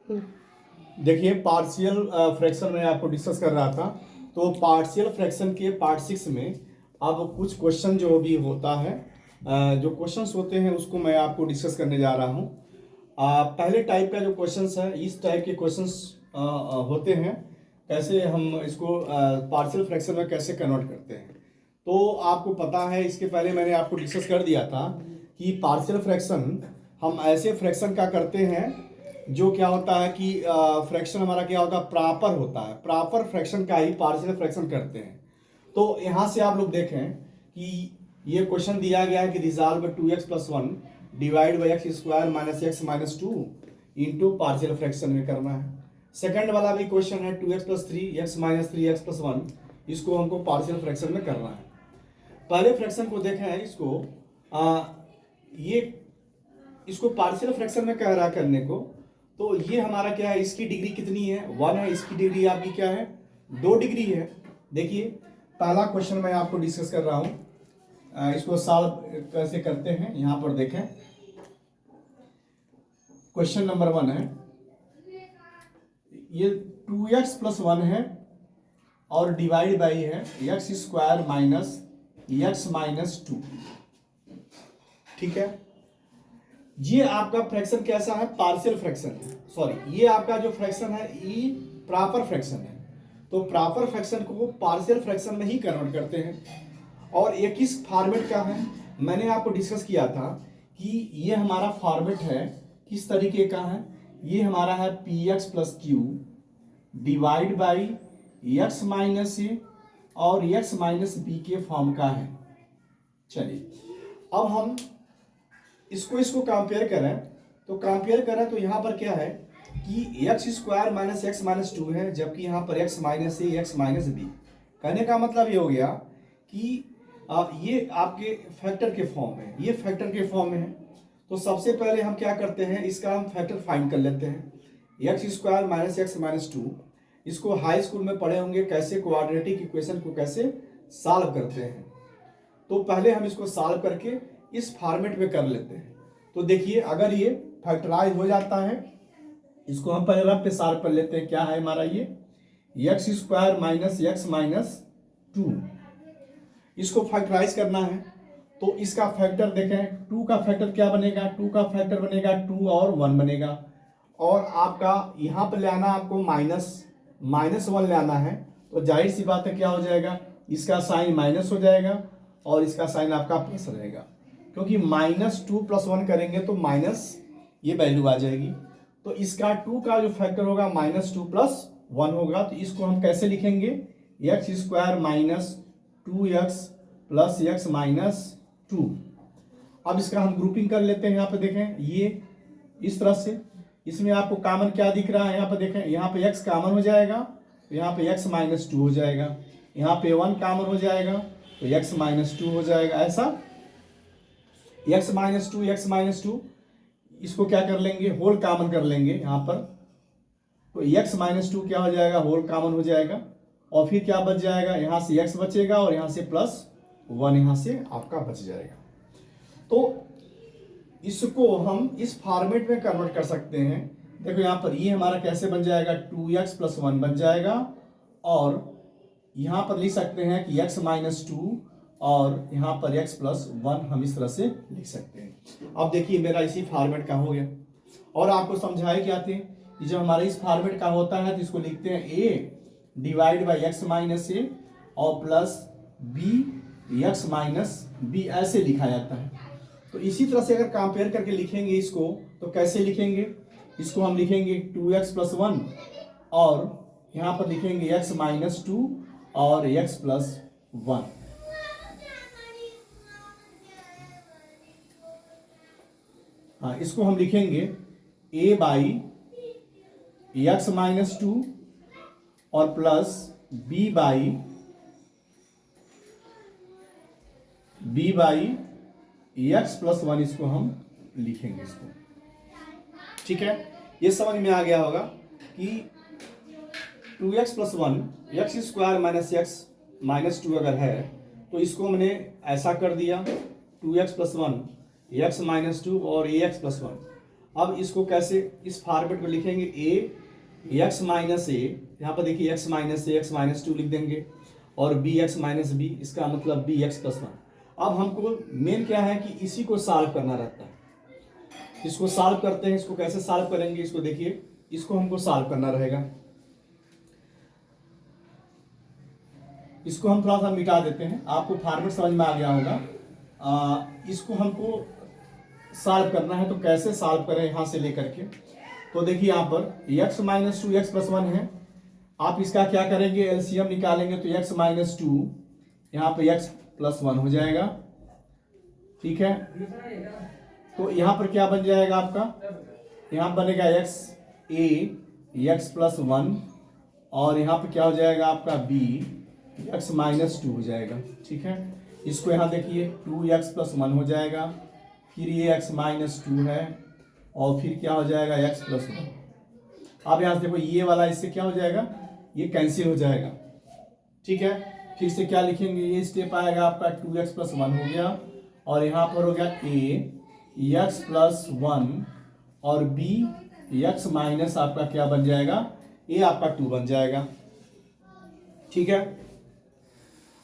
देखिए, partial fraction में आपको डिस्कस कर रहा था। तो पार्शियल फ्रैक्शन के पार्ट 6 में अब कुछ क्वेश्चन जो भी होता है, जो क्वेश्चंस होते हैं उसको मैं आपको डिस्कस करने जा रहा हूँ। पहले टाइप का जो क्वेश्चंस है, इस टाइप के क्वेश्चंस होते हैं, कैसे हम इसको पार्शियल फ्रैक्शन में कैसे कन्वर्ट करते हैं। तो आपको पता है, इसके पहले मैंने आपको डिस्कस कर दिया था कि पार्शियल फ्रैक्शन हम ऐसे फ्रैक्शन का करते हैं जो क्या होता है कि फ्रैक्शन हमारा क्या होता है, प्रॉपर होता है। प्रॉपर फ्रैक्शन का ही पार्शियल फ्रैक्शन करते हैं। तो यहाँ से आप लोग देखें कि ये क्वेश्चन दिया गया है कि resolve 2x+1 divide by x square minus x minus 2 into partial fraction में करना है। सेकंड वाला भी क्वेश्चन है 2x+3 एक्स माइनस 3x+1, इसको हमको पार्शियल फ्रैक्शन में करना है। पहले फ्रैक्शन को देखें, ये इसको पार्शियल फ्रैक्शन में कह रहा है करने को। तो ये हमारा क्या है, इसकी डिग्री कितनी है, 1 है। इसकी डिग्री आपकी क्या है, 2 डिग्री है। देखिए, पहला क्वेश्चन मैं आपको डिस्कस कर रहा हूं, इसको सॉल्व कैसे करते हैं यहां पर देखें। क्वेश्चन नंबर 1 है, ये 2x+1 है और डिवाइड बाई है x square minus x minus 2। ठीक है, ये आपका फ्रैक्शन कैसा है, पार्शियल फ्रैक्शन है। सॉरी, ये आपका जो फ्रैक्शन है ये प्रॉपर फ्रैक्शन है। तो प्रॉपर फ्रैक्शन को पार्शियल फ्रैक्शन में ही कन्वर्ट करते हैं। और ये किस फॉर्मेट का है, मैंने आपको डिस्कस किया था कि ये हमारा फॉर्मेट है किस तरीके का है। ये हमारा है px+q divide by X minus A और एक्स माइनस बी के फॉर्म का है। चलिए, अब हम इसको कंपेयर करें। तो कंपेयर करें तो यहाँ पर क्या है कि x square minus x minus 2 है, जबकि यहाँ पर एक्स माइनस ए एक्स माइनस बी। कहने का मतलब ये हो गया कि ये आपके फैक्टर के फॉर्म में, ये फैक्टर के फॉर्म में है। तो सबसे पहले हम क्या करते हैं, इसका हम फैक्टर फाइंड कर लेते हैं। X square minus x minus 2, इसको हाई स्कूल में पढ़े होंगे कैसे क्वाड्रेटिक इक्वेशन को कैसे सॉल्व करते हैं। तो पहले हम इसको सॉल्व करके इस फॉर्मेट में कर लेते हैं। तो देखिए, अगर ये फैक्टराइज हो जाता है, इसको हम पहले रफ पे सॉल्व कर लेते हैं। क्या है हमारा ये x square minus x minus 2, इसको फैक्टराइज करना है। तो इसका फैक्टर देखें, 2 का फैक्टर क्या बनेगा, 2 का फैक्टर बनेगा 2 और 1 बनेगा। और आपका यहाँ पर लाना आपको -1 लाना है। तो जाहिर सी बात है क्या हो जाएगा, इसका साइन माइनस हो जाएगा और इसका साइन आपका प्लस रहेगा, क्योंकि -2 + 1 करेंगे तो माइनस ये वैल्यू आ जाएगी। तो इसका 2 का जो फैक्टर होगा -2 + 1 होगा। तो इसको हम कैसे लिखेंगे, x square minus 2x plus x minus 2। अब इसका हम ग्रुपिंग कर लेते हैं। यहाँ पे देखें, ये इस तरह से, इसमें आपको कॉमन क्या दिख रहा है, यहाँ पे देखें, यहाँ पे x कॉमन हो जाएगा तो यहाँ पे x माइनस 2 हो जाएगा। यहाँ पे 1 कॉमन हो जाएगा तो x माइनस 2 हो जाएगा। ऐसा x माइनस 2 इसको क्या कर लेंगे, होल कॉमन कर लेंगे यहाँ पर। तो x माइनस 2 क्या हो जाएगा, होल कॉमन हो जाएगा। और फिर क्या बच जाएगा, यहाँ से x बचेगा और यहाँ से +1 यहाँ से आपका बच जाएगा। तो इसको हम इस फॉर्मेट में कन्वर्ट कर सकते हैं। देखो यहाँ पर ये हमारा कैसे बन जाएगा, 2x + 1 बन जाएगा। और यहाँ पर लिख सकते हैं कि x माइनस 2 और यहाँ पर x + 1 हम इस तरह से लिख सकते हैं। अब देखिए, मेरा इसी फॉर्मेट का हो गया। और आपको समझाए क्या थे कि जब हमारा इस फॉर्मेट का होता है तो इसको लिखते हैं a divide by X minus A और plus B X minus B, ऐसे लिखा जाता है। तो इसी तरह से अगर कंपेयर करके लिखेंगे इसको, तो कैसे लिखेंगे, इसको हम लिखेंगे 2x + 1 और यहाँ पर लिखेंगे x माइनस 2 और x + 1। हाँ, इसको हम लिखेंगे a बाई एक्स माइनस 2 और प्लस b बाई एक्स + 1, इसको हम लिखेंगे इसको। ठीक है, ये समझ में आ गया होगा कि 2x + 1 x square minus x minus 2 अगर है तो इसको मैंने ऐसा कर दिया, 2x + 1 एक्स माइनस 2 और ax + 1। अब इसको कैसे इस फॉर्मेट में लिखेंगे, ए एक्स माइनस ए, यहाँ पर देखिए एक्स माइनस ए एक्स माइनस 2 लिख देंगे, और बी एक्स माइनस बी, इसका मतलब बी एक्स प्लस 1। अब हमको मेन क्या है कि इसी को सॉल्व करना रहता है, इसको सॉल्व करते हैं। इसको कैसे सॉल्व करेंगे, इसको देखिए, इसको हमको सॉल्व करना रहेगा। इसको हम थोड़ा सा मिटा देते हैं, आपको फॉर्मेट समझ में आ गया होगा। इसको हमको सॉल्व करना है, तो कैसे सॉल्व करें यहाँ से लेकर के। तो देखिए यहाँ पर x माइनस 2 एक्स प्लस 1 है, आप इसका क्या करेंगे, एलसीएम निकालेंगे, तो x माइनस 2 यहाँ पर x प्लस 1 हो जाएगा, ठीक है। तो यहाँ पर क्या बन जाएगा आपका, यहाँ बनेगा x a x प्लस 1, और यहाँ पर क्या हो जाएगा आपका b x माइनस 2 हो जाएगा, ठीक है। इसको यहाँ देखिए 2x प्लस 1 हो जाएगा, फिर ये x माइनस 2 है, और फिर क्या हो जाएगा x प्लस 1। अब यहाँ से देखो ये वाला इससे क्या हो जाएगा, ये कैंसिल हो जाएगा, ठीक है। फिर से क्या लिखेंगे, ये स्टेप आएगा आपका 2x प्लस 1 हो गया, और यहाँ पर हो गया a x प्लस 1, और b x माइनस आपका क्या बन जाएगा, a आपका 2 बन जाएगा, ठीक है।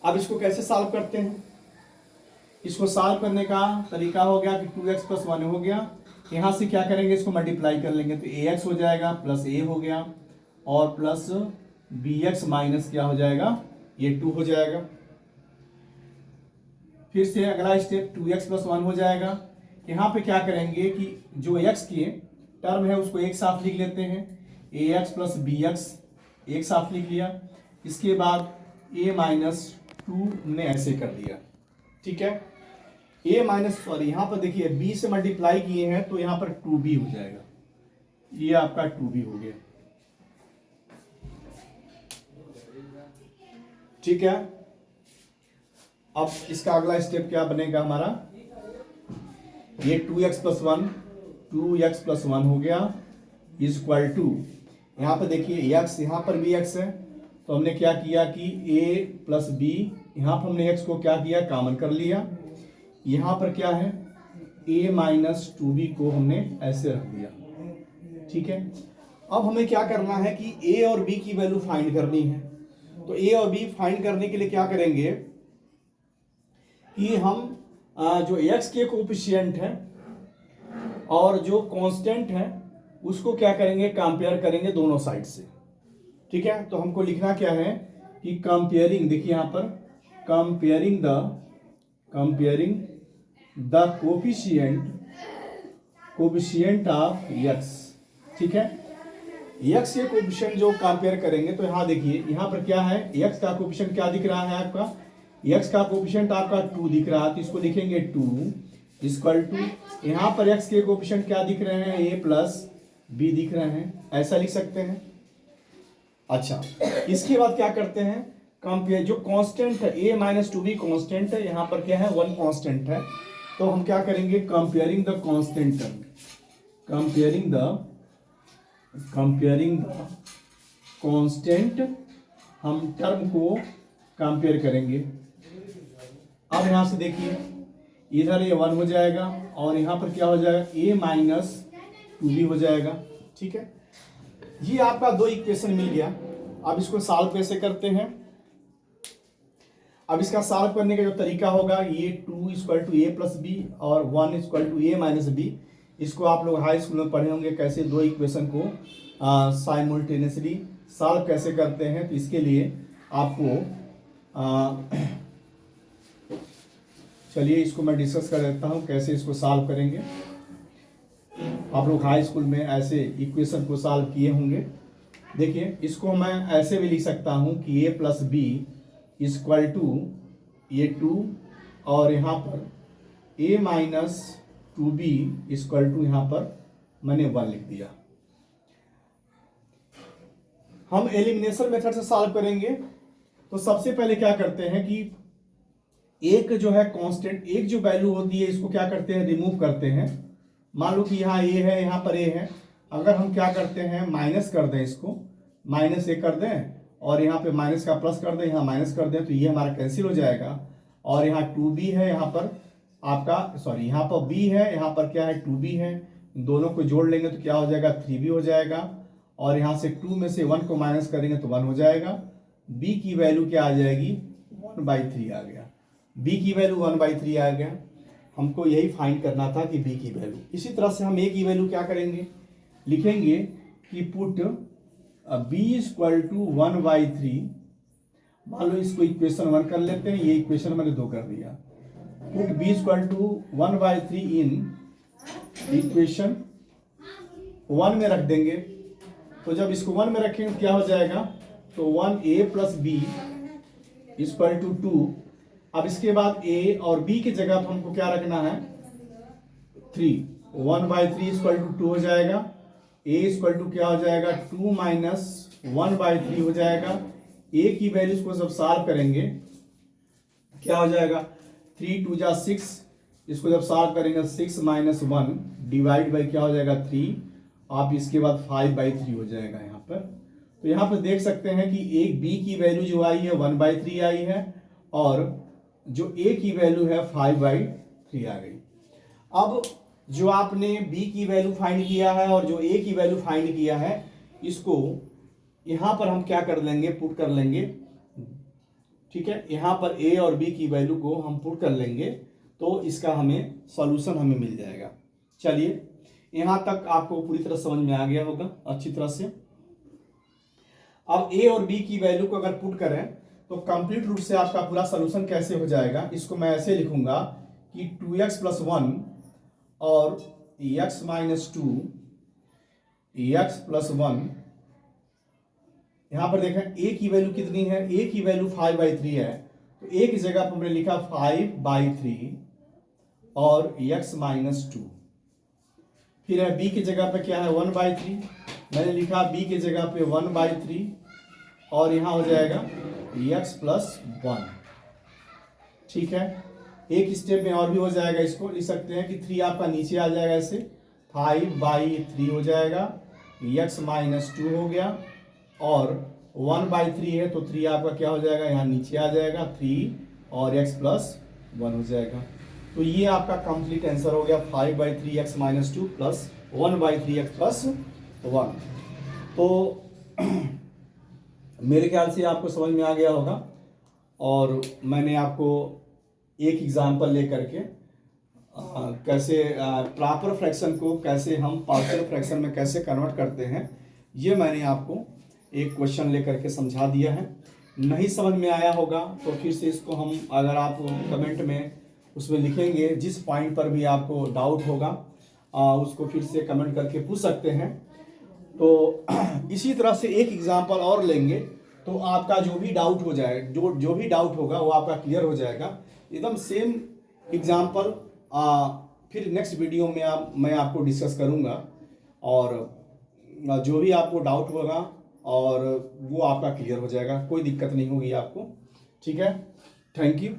अब इसको कैसे सॉल्व करते हैं, इसको सॉल्व करने का तरीका हो गया कि 2x प्लस 1 हो गया, यहाँ से क्या करेंगे, इसको मल्टीप्लाई कर लेंगे, तो ax हो जाएगा प्लस a हो गया, और प्लस bx माइनस क्या हो जाएगा, ये 2 हो जाएगा। फिर से अगला स्टेप 2x प्लस 1 हो जाएगा, यहाँ पे क्या करेंगे कि जो x की टर्म है उसको एक साथ लिख लेते हैं, ax प्लस bx एक साथ लिख लिया, इसके बाद a माइनस 2 ने ऐसे कर दिया, ठीक है। a माइनस सॉरी यहाँ पर देखिए b से मल्टीप्लाई किए हैं, तो यहाँ पर 2b हो जाएगा, ये आपका 2b हो गया, ठीक है। अब इसका अगला स्टेप क्या बनेगा हमारा, ये 2x प्लस 1 2x प्लस 1 हो गया, इज इक्वल टू, यहाँ पर देखिए x, यहाँ पर भी x है, तो हमने क्या किया कि a प्लस b, यहाँ पर हमने x को क्या किया, कॉमन कर लिया, यहाँ पर क्या है a माइनस 2b को हमने ऐसे रख दिया, ठीक है। अब हमें क्या करना है कि a और b की वैल्यू फाइंड करनी है, तो a और b फाइंड करने के लिए क्या करेंगे कि हम जो x के कोएफिशिएंट है और जो कांस्टेंट है उसको क्या करेंगे, कंपेयर करेंगे दोनों साइड से, ठीक है। तो हमको लिखना क्या है कि कंपेयरिंग, देखिए यहाँ पर comparing the coefficient of x, ठीक है। x के कोएफिशिएंट जो कंपेयर करेंगे, तो यहाँ देखिए यहाँ पर क्या है, x का कोएफिशिएंट क्या दिख रहा है आपका, x का कोएफिशिएंट आपका 2 दिख रहा है, तो इसको लिखेंगे 2 इक्वल टू, यहाँ पर x के कोएफिशिएंट क्या दिख रहे हैं, a प्लस b दिख रहे हैं, ऐसा लिख सकते हैं। अच्छा, इसके बाद क्या करते हैं, कंपेयर जो कांस्टेंट है a माइनस 2b कांस्टेंट है, यहाँ पर क्या है 1 कांस्टेंट है, तो हम क्या करेंगे, comparing the constant term, comparing the constant, हम टर्म को कंपेयर करेंगे। अब यहाँ से देखिए इधर ये 1 हो जाएगा, और यहाँ पर क्या हो जाएगा, a माइनस 2b हो जाएगा, ठीक है। ये आपका दो इक्वेशन मिल गया। अब इसको सॉल्व कैसे करते हैं, अब इसका सॉल्व करने का जो तरीका होगा, ये 2 equal to a plus b और 1 equal to a minus b, इसको आप लोग हाई स्कूल में पढ़े होंगे कैसे दो इक्वेशन को साइमल्टेनियसली सॉल्व कैसे करते हैं। तो इसके लिए आपको चलिए इसको मैं डिस्कस कर देता हूँ कैसे इसको सॉल्व करेंगे। आप लोग हाई स्कूल में ऐसे इक्वेशन को सॉल्व किए होंगे। देखिए इसको मैं ऐसे भी लिख सकता हूँ कि a plus b equal to ये 2 और यहाँ पर a minus 2b equal to यहाँ पर मैंने 1 लिख दिया। हम एलिमिनेशन मेथड से सॉल्व करेंगे। तो सबसे पहले क्या करते हैं कि एक जो है कांस्टेंट, एक जो वैल्यू होती है इसको क्या करते हैं, रिमूव करते हैं। मान लो कि यहाँ a है, यहाँ पर a है, अगर हम क्या करते हैं माइनस कर दें, इसको माइनस a कर दें और यहाँ पे माइनस का प्लस कर दें, यहाँ माइनस कर दें, तो ये हमारा कैंसिल हो जाएगा। और यहाँ 2b है, यहाँ पर आपका सॉरी यहाँ पर b है, यहाँ पर क्या है 2b है, दोनों को जोड़ लेंगे तो क्या हो जाएगा 3b हो जाएगा, और यहाँ से 2 में से 1 को माइनस करेंगे तो 1 हो जाएगा। b की वैल्यू क्या आ जाएगी 1/3 आ गया, b की वैल्यू 1/3 आ गया। हमको यही फाइंड करना था कि b की वैल्यू। इसी तरह से हम a की वैल्यू क्या करेंगे, लिखेंगे कि पुट b इक्वल टू 1/3। मान लो इसको इक्वेशन 1 कर लेते हैं, ये इक्वेशन मैंने 2 कर दिया। Put b equal to 1/3 in equation 1 में रख देंगे। तो जब इसको 1 में रखेंगे क्या हो जाएगा, तो 1a plus b equal to 2। अब इसके बाद a और b की जगह पर हमको क्या रखना है 3। 1/3 इक्वल टू 2 हो जाएगा। a इक्वल टू क्या हो जाएगा 2 माइनस 1/3 हो जाएगा। a की वैल्यूज को जब सॉल्व करेंगे क्या हो जाएगा 3 2 जा 6, इसको जब सॉल्व करेंगे 6 माइनस 1 डिवाइड बाई क्या हो जाएगा 3, आप इसके बाद 5/3 हो जाएगा यहाँ पर। तो यहाँ पर देख सकते हैं कि एक b की वैल्यू जो आई है 1/3 आई है, और जो a की वैल्यू है 5/3 आ गई। अब जो आपने b की वैल्यू फाइंड किया है और जो a की वैल्यू फाइंड किया है, इसको यहाँ पर हम क्या कर लेंगे, पुट कर लेंगे। ठीक है, यहाँ पर a और b की वैल्यू को हम पुट कर लेंगे तो इसका हमें सॉल्यूशन हमें मिल जाएगा। चलिए, यहाँ तक आपको पूरी तरह समझ में आ गया होगा अच्छी तरह से। अब a और b की वैल्यू को अगर पुट करें तो कंप्लीट रूप से आपका पूरा सॉल्यूशन कैसे हो जाएगा, इसको मैं ऐसे लिखूंगा कि 2x + 1 और x - 2 x + 1। यहां पर देखें a की वैल्यू कितनी है, a की वैल्यू 5/3 है, तो a की जगह पर हमने लिखा 5/3 और x - 2। फिर है b की जगह पे क्या है 1/3, मैंने लिखा b की जगह पे 1/3 और यहाँ हो जाएगा x + 1। ठीक है, एक स्टेप में और भी हो जाएगा, इसको लिख सकते हैं कि 3 आपका नीचे आ जाएगा, ऐसे 5/3 हो जाएगा, x - 2 हो गया, और 1/3 है तो 3 आपका क्या हो जाएगा यहाँ नीचे आ जाएगा 3 और x + 1 हो जाएगा। तो ये आपका कंप्लीट आंसर हो गया 5/3 x - 2 प्लस 1/3 x + 1। तो मेरे ख्याल से आपको समझ में आ गया होगा, और मैंने आपको एक एग्जांपल लेकर के कैसे प्रॉपर फ्रैक्शन को कैसे हम पार्शियल फ्रैक्शन में कैसे कन्वर्ट करते हैं, ये मैंने आपको एक क्वेश्चन लेकर के समझा दिया है। नहीं समझ में आया होगा तो फिर से इसको हम, अगर आप कमेंट में उसमें लिखेंगे, जिस पॉइंट पर भी आपको डाउट होगा उसको फिर से कमेंट करके पूछ सकते हैं। तो इसी तरह से एक एग्जांपल और लेंगे तो आपका जो भी डाउट हो जाए, जो भी डाउट होगा वो आपका क्लियर हो जाएगा। एकदम सेम एग्जांपल फिर नेक्स्ट वीडियो में मैं आपको डिस्कस करूंगा, और जो भी आपको डाउट होगा और वो आपका क्लियर हो जाएगा, कोई दिक्कत नहीं होगी आपको। ठीक है, थैंक यू।